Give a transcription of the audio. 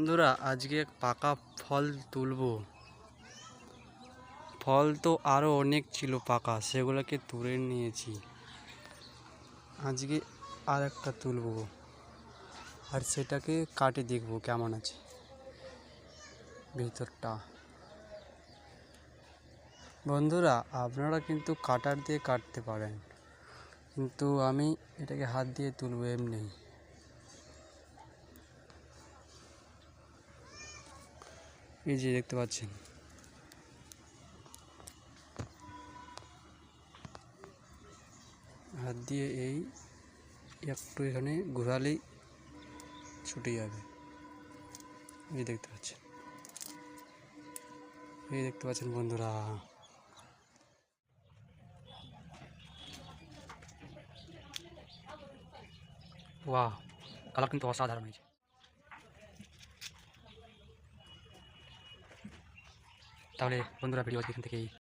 বন্ধুরা আজকে পাকা ফল তুলবো। ফল তো আরও অনেক ছিল পাকা, সেগুলোকে তুলে নিয়েছি। আজকে আর একটা তুলবো, আর সেটাকে কাটে দেখবো কেমন আছে ভিতরটা। বন্ধুরা আপনারা কিন্তু কাটার দিয়ে কাটতে পারেন, কিন্তু আমি এটাকে হাত দিয়ে তুলবো এমনি। এই যে দেখতে পাচ্ছেন, হাত দিয়ে এই একটু এখানে ঘোরালেই ছুটে যাবে। এই দেখতে পাচ্ছেন, এই দেখতে পাচ্ছেন বন্ধুরা। বাহ, কালার কিন্তু অসাধারণ হয়েছে। তাহলে বন্ধুরা ভিডিও এখান থেকেই